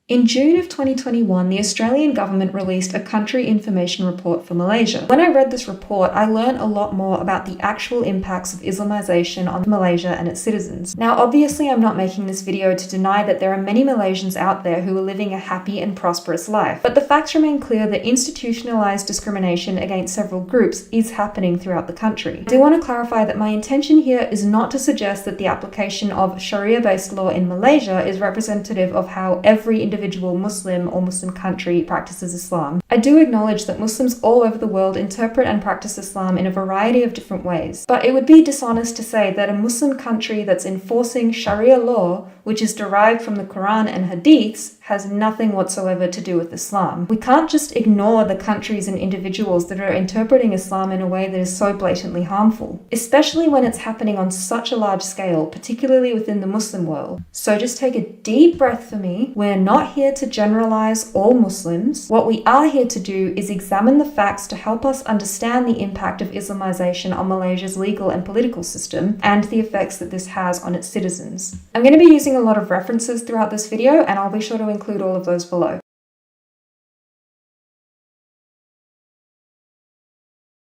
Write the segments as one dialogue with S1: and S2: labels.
S1: In June of 2021, the Australian government released a country information report for Malaysia. When I read this report, I learned a lot more about the actual impacts of Islamisation on Malaysia and its citizens. Now, obviously, I'm not making this video to deny that there are many Malaysians out there who are living a happy and prosperous life, but the facts remain clear that institutionalized discrimination against several groups is happening throughout the country. I do want to clarify that my intention here is not to suggest that the application of Sharia-based law in Malaysia is representative of how every individual Muslim or Muslim country practices Islam. I do acknowledge that Muslims all over the world interpret and practice Islam in a variety of different ways, but it would be dishonest to say that a Muslim country that's enforcing Sharia law, which is derived from the Quran and Hadiths, has nothing whatsoever to do with Islam. We can't just ignore the countries and individuals that are interpreting Islam in a way that is so blatantly harmful, especially when it's happening on such a large scale, particularly within the Muslim world. So just take a deep breath for me. We're not here to generalize all Muslims. What we are here to do is examine the facts to help us understand the impact of Islamization on Malaysia's legal and political system and the effects that this has on its citizens. I'm going to be using a lot of references throughout this video, and I'll be sure to include all of those below.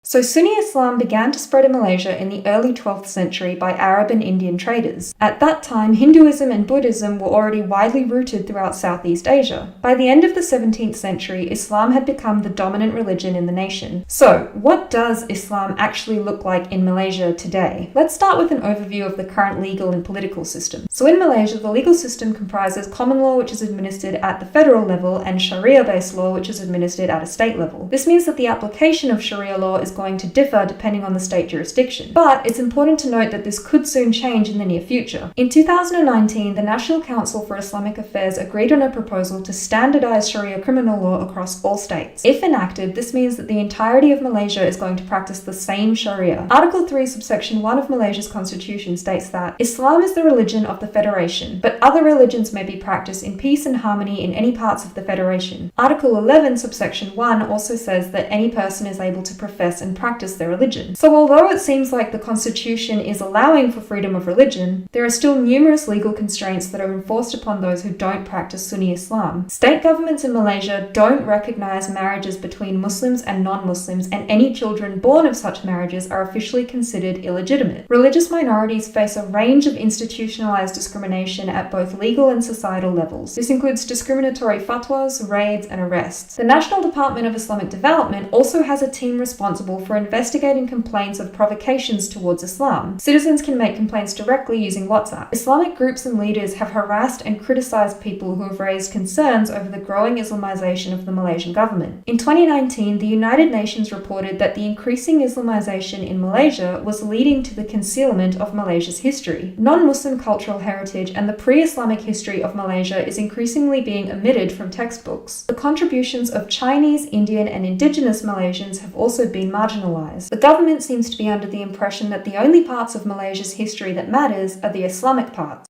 S1: So Sunni Islam began to spread in Malaysia in the early 12th century by Arab and Indian traders. At that time, Hinduism and Buddhism were already widely rooted throughout Southeast Asia. By the end of the 17th century, Islam had become the dominant religion in the nation. So, what does Islam actually look like in Malaysia today? Let's start with an overview of the current legal and political system. So in Malaysia, the legal system comprises common law, which is administered at the federal level, and Sharia-based law, which is administered at a state level. This means that the application of Sharia law is going to differ depending on the state jurisdiction. But it's important to note that this could soon change in the near future. In 2019, the National Council for Islamic Affairs agreed on a proposal to standardize Sharia criminal law across all states. If enacted, this means that the entirety of Malaysia is going to practice the same Sharia. Article 3, subsection 1 of Malaysia's constitution states that Islam is the religion of the Federation, but other religions may be practiced in peace and harmony in any parts of the Federation. Article 11, subsection 1 also says that any person is able to profess and practice their religion. So although it seems like the Constitution is allowing for freedom of religion, there are still numerous legal constraints that are enforced upon those who don't practice Sunni Islam. State governments in Malaysia don't recognize marriages between Muslims and non-Muslims, and any children born of such marriages are officially considered illegitimate. Religious minorities face a range of institutionalized discrimination at both legal and societal levels. This includes discriminatory fatwas, raids, and arrests. The National Department of Islamic Development also has a team responsible for investigating complaints of provocations towards Islam. Citizens can make complaints directly using WhatsApp. Islamic groups and leaders have harassed and criticized people who have raised concerns over the growing Islamization of the Malaysian government. In 2019, the United Nations reported that the increasing Islamization in Malaysia was leading to the concealment of Malaysia's history. Non-Muslim cultural heritage and the pre-Islamic history of Malaysia is increasingly being omitted from textbooks. The contributions of Chinese, Indian, and indigenous Malaysians have also been marginalized. The government seems to be under the impression that the only parts of Malaysia's history that matters are the Islamic parts.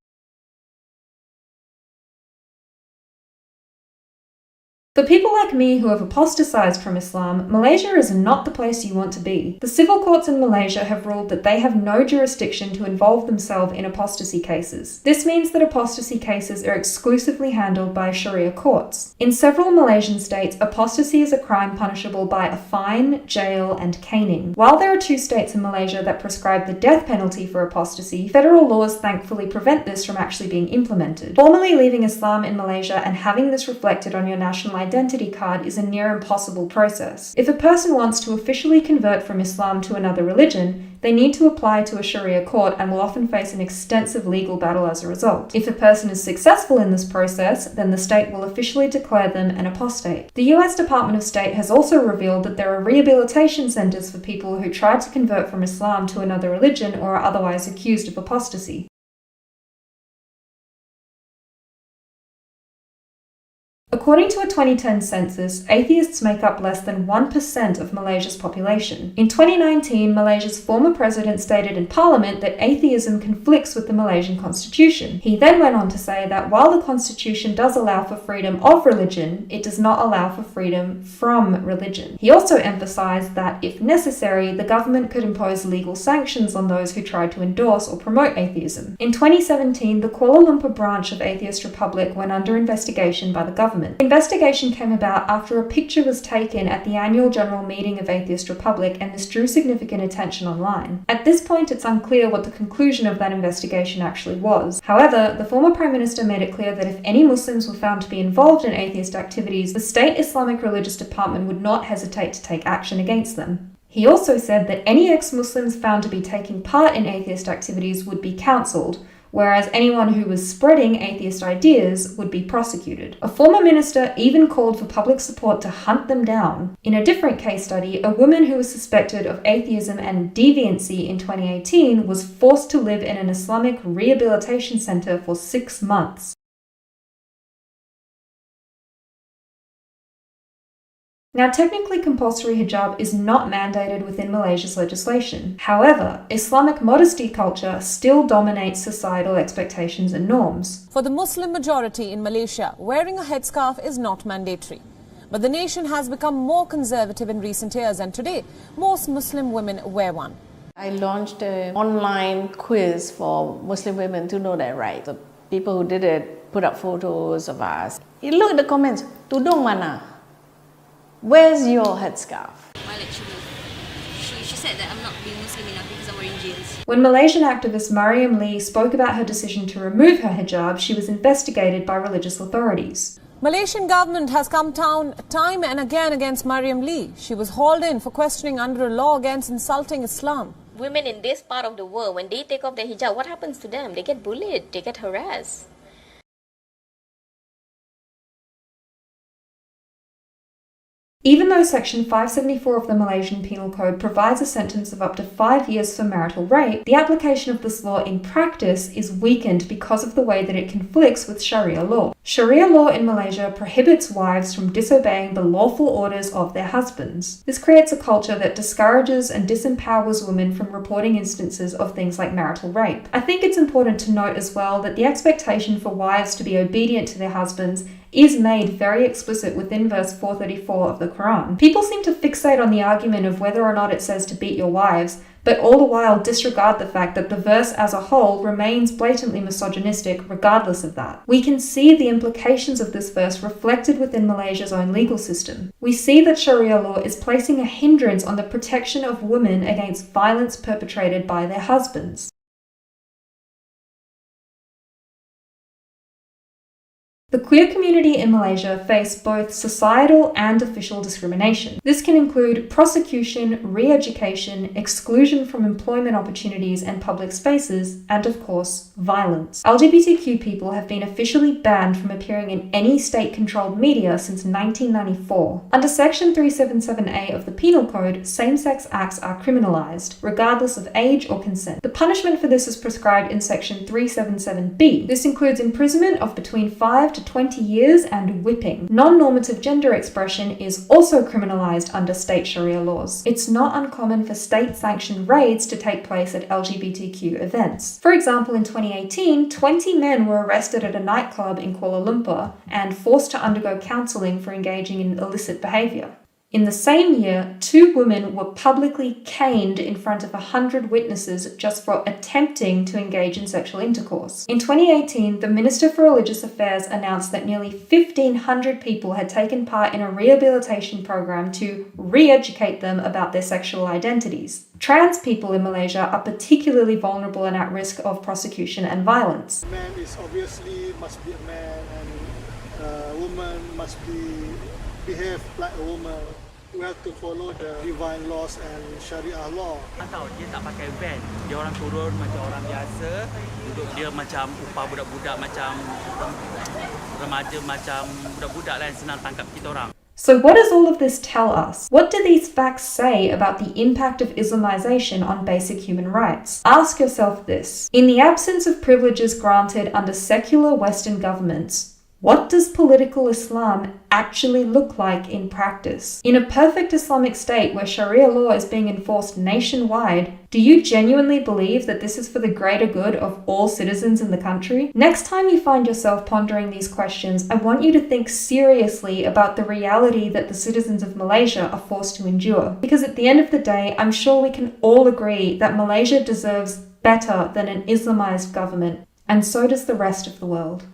S1: For people like me who have apostatized from Islam, Malaysia is not the place you want to be. The civil courts in Malaysia have ruled that they have no jurisdiction to involve themselves in apostasy cases. This means that apostasy cases are exclusively handled by Sharia courts. In several Malaysian states, apostasy is a crime punishable by a fine, jail, and caning. While there are 2 states in Malaysia that prescribe the death penalty for apostasy, federal laws thankfully prevent this from actually being implemented. Formally leaving Islam in Malaysia and having this reflected on your national identity card is a near impossible process. If a person wants to officially convert from Islam to another religion, they need to apply to a Sharia court and will often face an extensive legal battle as a result. If a person is successful in this process, then the state will officially declare them an apostate. The US Department of State has also revealed that there are rehabilitation centers for people who try to convert from Islam to another religion or are otherwise accused of apostasy. According to a 2010 census, atheists make up less than 1% of Malaysia's population. In 2019, Malaysia's former president stated in Parliament that atheism conflicts with the Malaysian constitution. He then went on to say that while the constitution does allow for freedom of religion, it does not allow for freedom from religion. He also emphasized that, if necessary, the government could impose legal sanctions on those who tried to endorse or promote atheism. In 2017, the Kuala Lumpur branch of Atheist Republic went under investigation by the government. The investigation came about after a picture was taken at the annual general meeting of Atheist Republic, and this drew significant attention online. At this point, it's unclear what the conclusion of that investigation actually was. However, the former Prime Minister made it clear that if any Muslims were found to be involved in atheist activities, the State Islamic Religious Department would not hesitate to take action against them. He also said that any ex-Muslims found to be taking part in atheist activities would be counselled, whereas anyone who was spreading atheist ideas would be prosecuted. A former minister even called for public support to hunt them down. In a different case study, a woman who was suspected of atheism and deviancy in 2018 was forced to live in an Islamic rehabilitation center for 6 months. Now, technically, compulsory hijab is not mandated within Malaysia's legislation. However, Islamic modesty culture still dominates societal expectations and norms.
S2: For the Muslim majority in Malaysia, wearing a headscarf is not mandatory. But the nation has become more conservative in recent years, and today, most Muslim women wear one.
S3: I launched an online quiz for Muslim women to know their rights. The people who did it put up photos of us. You look at the comments, tudung mana? Where's your headscarf?
S4: Well, actually, she said that I'm not being Muslim enough because I'm wearing jeans.
S1: When Malaysian activist Mariam Lee spoke about her decision to remove her hijab, she was investigated by religious authorities.
S2: Malaysian government has come down time and again against Mariam Lee. She was hauled in for questioning under a law against insulting Islam.
S4: Women in this part of the world, when they take off their hijab, what happens to them? They get bullied, they get harassed.
S1: Even though Section 574 of the Malaysian Penal Code provides a sentence of up to 5 years for marital rape, the application of this law in practice is weakened because of the way that it conflicts with Sharia law. Sharia law in Malaysia prohibits wives from disobeying the lawful orders of their husbands. This creates a culture that discourages and disempowers women from reporting instances of things like marital rape. I think it's important to note as well that the expectation for wives to be obedient to their husbands is made very explicit within verse 434 of the Quran. People seem to fixate on the argument of whether or not it says to beat your wives, but all the while disregard the fact that the verse as a whole remains blatantly misogynistic regardless of that. We can see the implications of this verse reflected within Malaysia's own legal system. We see that Sharia law is placing a hindrance on the protection of women against violence perpetrated by their husbands. The queer community in Malaysia face both societal and official discrimination. This can include prosecution, re-education, exclusion from employment opportunities and public spaces, and of course, violence. LGBTQ people have been officially banned from appearing in any state-controlled media since 1994. Under Section 377A of the Penal Code, same-sex acts are criminalized, regardless of age or consent. The punishment for this is prescribed in Section 377B. This includes imprisonment of between 5 to 20 years and whipping. Non-normative gender expression is also criminalized under state Sharia laws. It's not uncommon for state-sanctioned raids to take place at LGBTQ events. For example, in 2018, 20 men were arrested at a nightclub in Kuala Lumpur and forced to undergo counselling for engaging in illicit behaviour. In the same year, 2 women were publicly caned in front of 100 witnesses just for attempting to engage in sexual intercourse. In 2018, the Minister for Religious Affairs announced that nearly 1,500 people had taken part in a rehabilitation program to re-educate them about their sexual identities. Trans people in Malaysia are particularly vulnerable and at risk of prosecution and violence.
S5: A man is obviously must be a man, and a woman must behave like a woman. We have to follow the divine laws and Sharia law.
S6: Tahu dia tak pakai van. Dia orang turun macam orang biasa. Duduk dia macam upah budak-budak, macam remaja, macam budak-budak lah yang senang tangkap kita orang.
S1: So what does all of this tell us? What do these facts say about the impact of Islamization on basic human rights? Ask yourself this. In the absence of privileges granted under secular Western governments, What does political Islam actually look like in practice? In a perfect Islamic state where Sharia law is being enforced nationwide, do you genuinely believe that this is for the greater good of all citizens in the country? Next time you find yourself pondering these questions, I want you to think seriously about the reality that the citizens of Malaysia are forced to endure. Because at the end of the day, I'm sure we can all agree that Malaysia deserves better than an Islamized government, and so does the rest of the world.